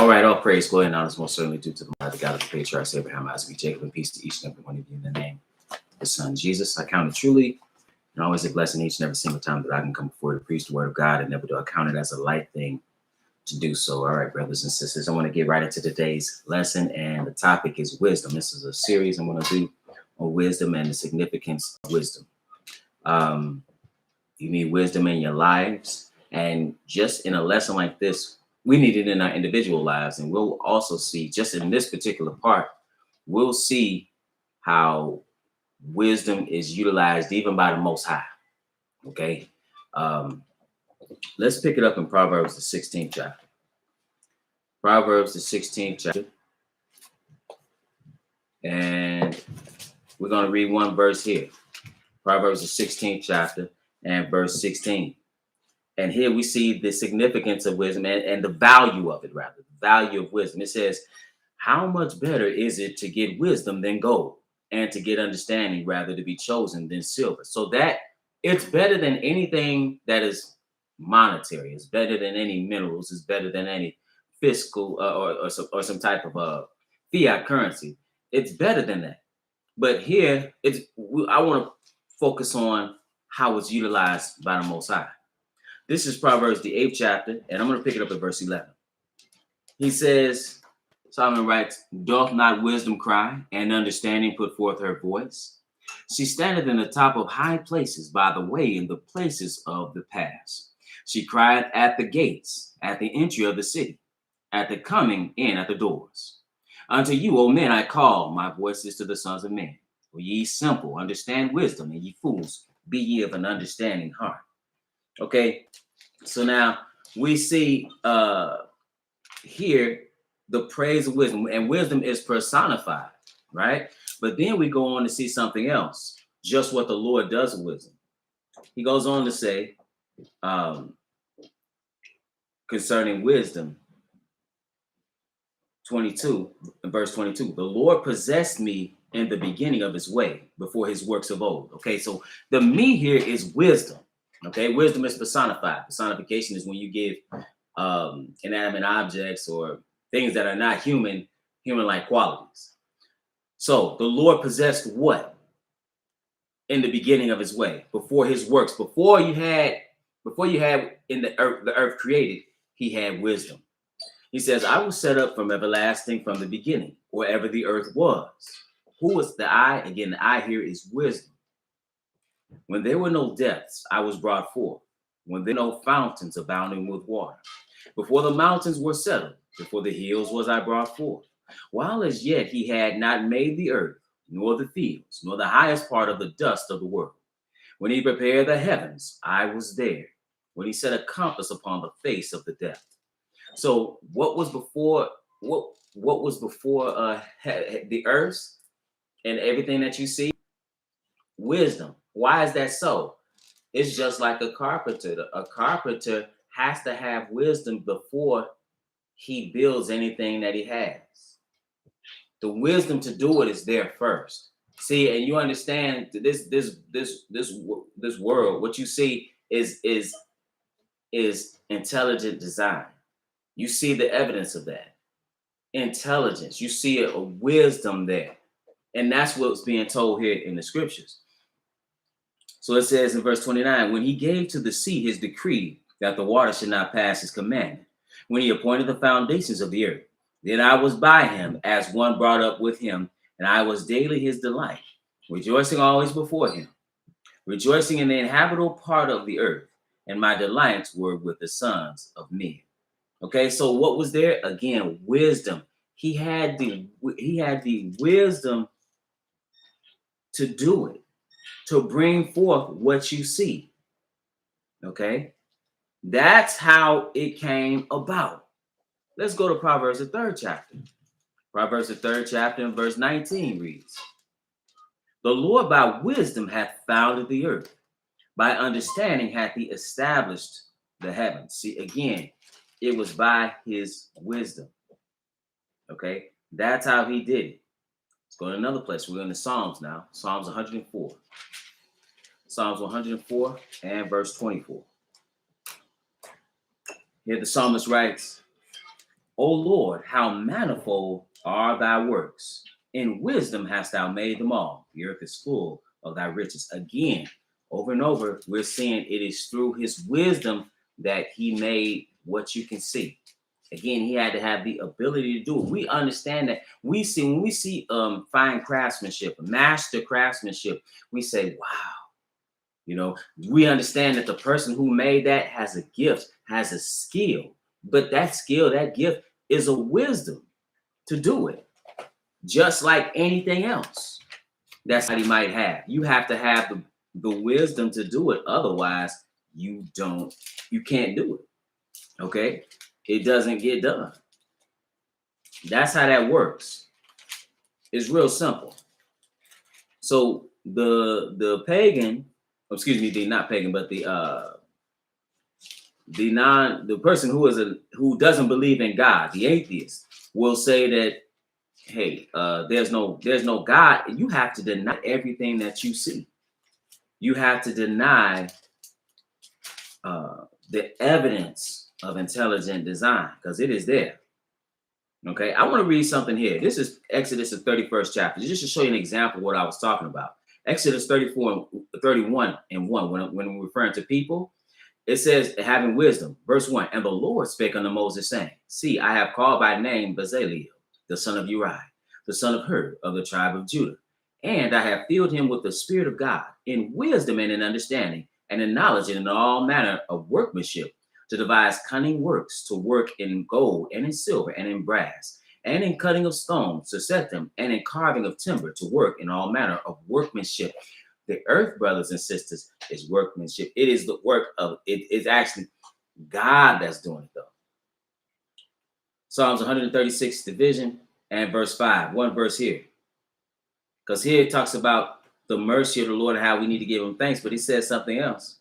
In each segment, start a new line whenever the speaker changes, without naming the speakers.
All right, all praise, glory, and honor is most certainly due to the mighty God of the patriarchs Abraham, Isaac, Jacob, and peace to each and every one of you in the name of the Son Jesus. I count it truly and always a blessing each and every single time that I can come before to preach the word of God, and never do I count it as a light thing to do so. All right, brothers and sisters, I want to get right into today's lesson, and the topic is wisdom. This is a series I'm going to do on wisdom and the significance of wisdom. You need wisdom in your lives, and just in a lesson like this, we need it in our individual lives. And we'll also see, just in this particular part, we'll see how wisdom is utilized even by the Most High. Okay. Let's pick it up in Proverbs, the 16th chapter. Proverbs, the 16th chapter. And we're going to read one verse here. Proverbs, the 16th chapter and verse 16. And here we see the significance of wisdom and the value of it, rather, the value of wisdom. It says, how much better is it to get wisdom than gold, and to get understanding, rather, to be chosen than silver? So that it's better than anything that is monetary. It's better than any minerals. It's better than any fiscal or some type of fiat currency. It's better than that. But here, I want to focus on how it's utilized by the Most High. This is Proverbs, the 8th chapter, and I'm going to pick it up at verse 11. He says, Solomon writes, doth not wisdom cry, and understanding put forth her voice? She standeth in the top of high places, by the way, in the places of the pass. She crieth at the gates, at the entry of the city, at the coming in at the doors. Unto you, O men, I call, my voice is to the sons of men. For ye simple, understand wisdom, and ye fools, be ye of an understanding heart. Okay, so now we see here the praise of wisdom, and wisdom is personified, right? But then we go on to see something else, just what the Lord does with wisdom. He goes on to say concerning wisdom, 22, verse 22, the Lord possessed me in the beginning of his way, before his works of old. Okay, so the me here is wisdom. Okay, wisdom is personified. Personification is when you give inanimate objects or things that are not human-like qualities. So the Lord possessed what? In the beginning of his way, before his works, before you had in the earth created, he had wisdom. He says, I will set up from everlasting, from the beginning, wherever the earth was. Who was the I? Again, the I here is wisdom. When there were no depths, I was brought forth. When there were no fountains abounding with water. Before the mountains were settled, before the hills was I brought forth. While as yet he had not made the earth, nor the fields, nor the highest part of the dust of the world. When he prepared the heavens, I was there. When he set a compass upon the face of the depth. So what was before the earth and everything that you see? Wisdom. Why is that so? It's just like a carpenter. A carpenter has to have wisdom before he builds anything that he has. The wisdom to do it is there first. See, and you understand this world. What you see is intelligent design. You see the evidence of that. Intelligence. You see a wisdom there. And that's what's being told here in the scriptures. So it says in verse 29, when he gave to the sea his decree that the water should not pass his commandment, when he appointed the foundations of the earth, then I was by him as one brought up with him, and I was daily his delight, rejoicing always before him, rejoicing in the inhabitable part of the earth, and my delights were with the sons of men. Okay, so what was there? Again, wisdom. He had the wisdom to do it, to bring forth what you see. Okay, that's how it came about. Let's go to Proverbs, the 3rd chapter. Proverbs, the 3rd chapter, and verse 19 reads, the Lord by wisdom hath founded the earth, by understanding hath he established the heavens. See, again, it was by his wisdom. Okay, that's how he did it. Let's go to another place. We're in the Psalms now. Psalms 104. Psalms 104 and verse 24. Here the psalmist writes, O Lord, how manifold are thy works. In wisdom hast thou made them all. The earth is full of thy riches. Again, over and over, we're seeing it is through his wisdom that he made what you can see. Again, he had to have the ability to do it. We understand that. We see when we see fine craftsmanship, master craftsmanship, we say, wow. You know, we understand that the person who made that has a gift, has a skill, but that skill, that gift is a wisdom to do it, just like anything else that somebody might have. You have to have the wisdom to do it. Otherwise, you can't do it. Okay? It doesn't get done. That's how that works. It's real simple. So the pagan, excuse me, the not pagan, but the person who doesn't believe in God, the atheist, will say that, hey, there's no God. You have to deny everything that you see. You have to deny the evidence of intelligent design, because it is there. Okay, I want to read something here. This is Exodus, the 31st chapter, just to show you an example of what I was talking about. Exodus 34 and 31 and 1, when we're referring to people, it says, having wisdom, verse 1, and the Lord spake unto Moses, saying, see, I have called by name Bezaleel, the son of Uri, the son of Hur, of the tribe of Judah. And I have filled him with the Spirit of God, in wisdom and in understanding, and in knowledge and in all manner of workmanship, to devise cunning works, to work in gold and in silver and in brass, and in cutting of stones, to set them, and in carving of timber, to work in all manner of workmanship. The earth, brothers and sisters, is workmanship. It is the work of, it is actually God that's doing it, though. Psalms 136th division and verse 5, one verse here. Because here it talks about the mercy of the Lord and how we need to give him thanks, but he says something else.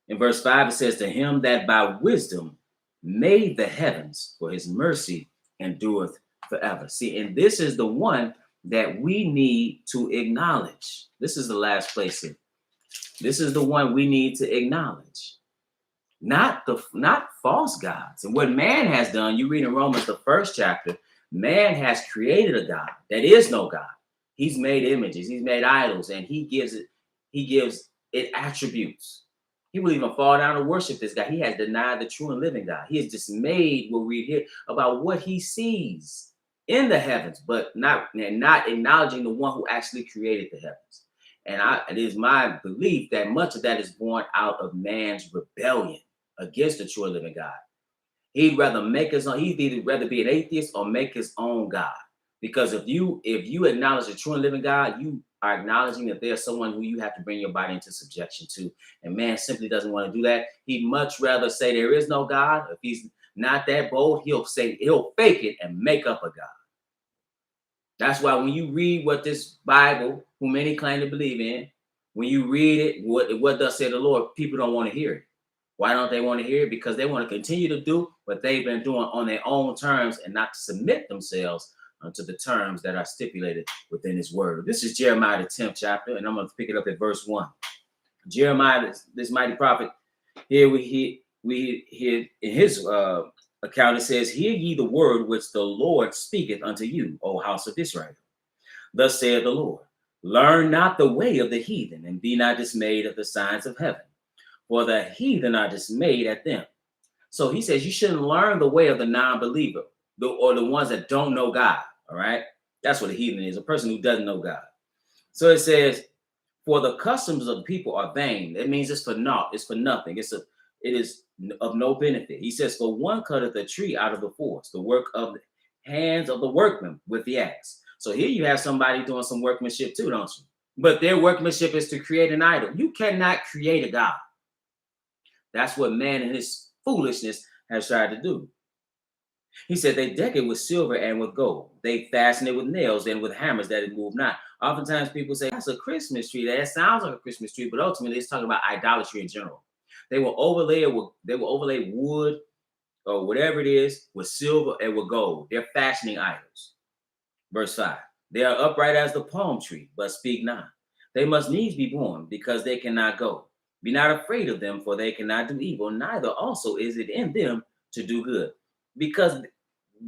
In verse 5, it says, to him that by wisdom made the heavens, for his mercy endureth forever. See, and this is the one that we need to acknowledge. This is the last place here. This is the one we need to acknowledge. Not false gods. And what man has done, you read in Romans, the 1st chapter, man has created a God that is no God. He's made images, he's made idols, and he gives it attributes. He will even fall down and worship this guy. He has denied the true and living God. He is dismayed, we'll read here, about what he sees in the heavens, but not acknowledging the one who actually created the heavens. And it is my belief that much of that is born out of man's rebellion against the true and living God. He'd rather rather be an atheist or make his own God. Because if you acknowledge the true and living God, you are acknowledging that there's someone who you have to bring your body into subjection to. And man simply doesn't want to do that. He'd much rather say there is no God. If he's not that bold, he'll fake it and make up a God. That's why when you read what this Bible, who many claim to believe in, when you read it, what thus said the Lord, people don't want to hear it. Why don't they want to hear it? Because they want to continue to do what they've been doing on their own terms and not to submit themselves to the terms that are stipulated within his word. This is Jeremiah, the 10th chapter, and I'm going to pick it up at verse 1. Jeremiah, this mighty prophet, here we hear in his account, it says, hear ye the word which the Lord speaketh unto you, O house of Israel. Thus saith the Lord, learn not the way of the heathen, and be not dismayed at the signs of heaven, for the heathen are dismayed at them. So he says you shouldn't learn the way of the non-believer, or the ones that don't know God. All right, that's what a heathen is, a person who doesn't know God. So it says, for the customs of the people are vain. That means it's for naught, it's for nothing, it is of no benefit. He says, for one cutteth a tree out of the forest, the work of the hands of the workman with the axe. So here you have somebody doing some workmanship too, don't you? But their workmanship is to create an idol. You cannot create a God. That's what man in his foolishness has tried to do. He said they deck it with silver and with gold. They fasten it with nails and with hammers that it move not. Oftentimes people say that's a Christmas tree. That sounds like a Christmas tree, but ultimately it's talking about idolatry in general. They will overlay wood or whatever it is with silver and with gold. They're fashioning idols. Verse 5. They are upright as the palm tree, but speak not. They must needs be born, because they cannot go. Be not afraid of them, for they cannot do evil, neither also is it in them to do good. Because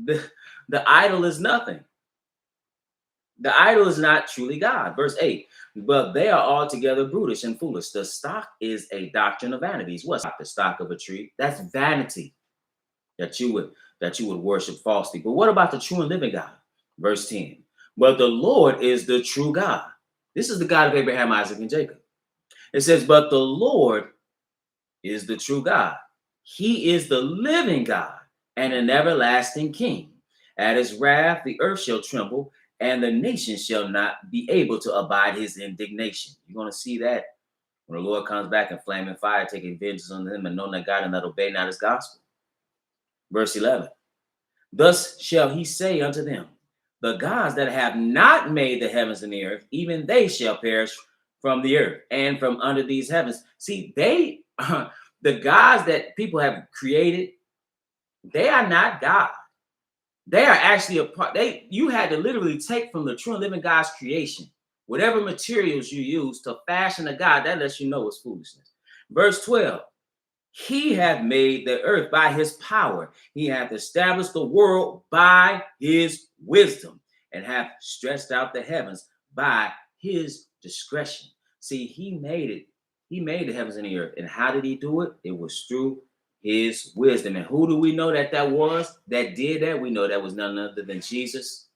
the idol is nothing. The idol is not truly God. Verse 8, but they are altogether brutish and foolish. The stock is a doctrine of vanities. What's the stock of a tree? That's vanity that you would worship falsely. But what about the true and living God? Verse 10, but the Lord is the true God. This is the God of Abraham, Isaac, and Jacob. It says, but the Lord is the true God. He is the living God and an everlasting King. At his wrath, the earth shall tremble, and the nations shall not be able to abide his indignation. You're going to see that when the Lord comes back in flaming fire, taking vengeance on them and know that God and not obey not his gospel. Verse 11, thus shall he say unto them, the gods that have not made the heavens and the earth, even they shall perish from the earth and from under these heavens. See, they the gods that people have created, they are not God. They are actually a part. You had to literally take from the true and living God's creation, whatever materials you use to fashion a God. That lets you know it's foolishness. Verse 12. He hath made the earth by his power. He hath established the world by his wisdom, and hath stretched out the heavens by his discretion. See, he made it. He made the heavens and the earth. And how did he do it? It was through his wisdom. And who do we know that was that did that? We know that was none other than Jesus,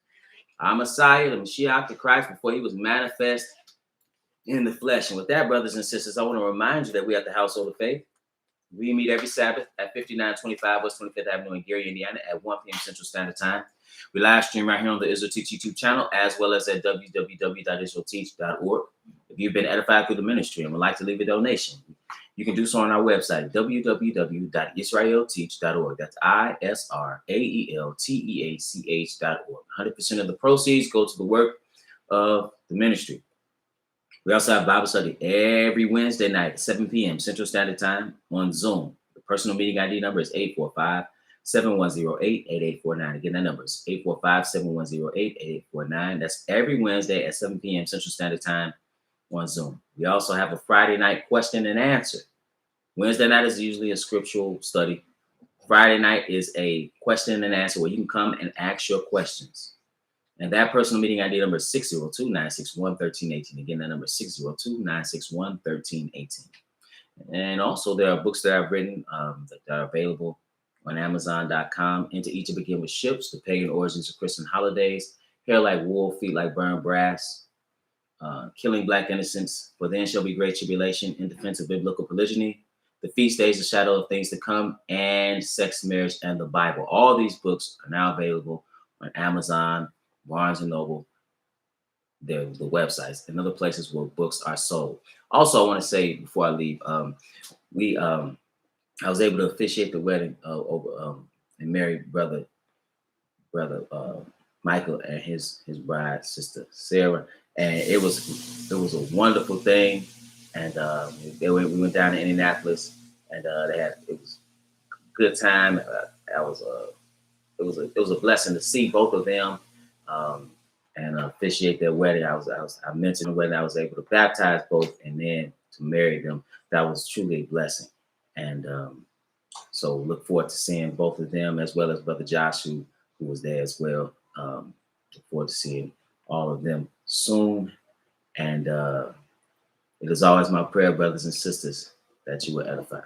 our Messiah, the Mashiach, the Christ, before he was manifest in the flesh. And with that, brothers and sisters, I want to remind you that we are the household of faith. We meet every Sabbath at 5925 West 25th Avenue in Gary, Indiana at 1 p.m. Central Standard Time. We live stream right here on the Israel Teach YouTube channel, as well as at www.israelteach.org. If you've been edified through the ministry and would like to leave a donation, you can do so on our website, www.israelteach.org. That's ISRAELTEACH.org. 100% of the proceeds go to the work of the ministry. We also have Bible study every Wednesday night at 7 p.m. Central Standard Time on Zoom. The personal meeting ID number is 845-7108-8849. Again, that number is 845-7108-8849. That's every Wednesday at 7 p.m. Central Standard Time on Zoom. We also have a Friday night question and answer. Wednesday night is usually a scriptural study. Friday night is a question and answer where you can come and ask your questions. And that personal meeting ID number is 602-961-1318. Again, that number is 602-961-1318. And also, there are books that I've written that are available on Amazon.com. Enter Each to Begin with Ships, The Pagan Origins of Christian Holidays, Hair Like Wool, Feet Like Burned Brass, Killing Black Innocents, For Then Shall Be Great Tribulation, In Defense of Biblical Polygyny, The Feast Days, The Shadow of Things to Come, and Sex, Marriage, and the Bible. All these books are now available on Amazon, Barnes and Noble, the websites, and other places where books are sold. Also, I want to say before I leave, I was able to officiate the wedding and marry brother Michael and his bride, sister Sarah, and it was a wonderful thing. And we went down to Indianapolis, and it was a good time. It was a blessing to see both of them. And officiate their wedding. I mentioned the wedding. I was able to baptize both and then to marry them. That was truly a blessing. And so look forward to seeing both of them, as well as Brother Josh, who was there as well. Look forward to seeing all of them soon. And it is always my prayer, brothers and sisters, that you will edify.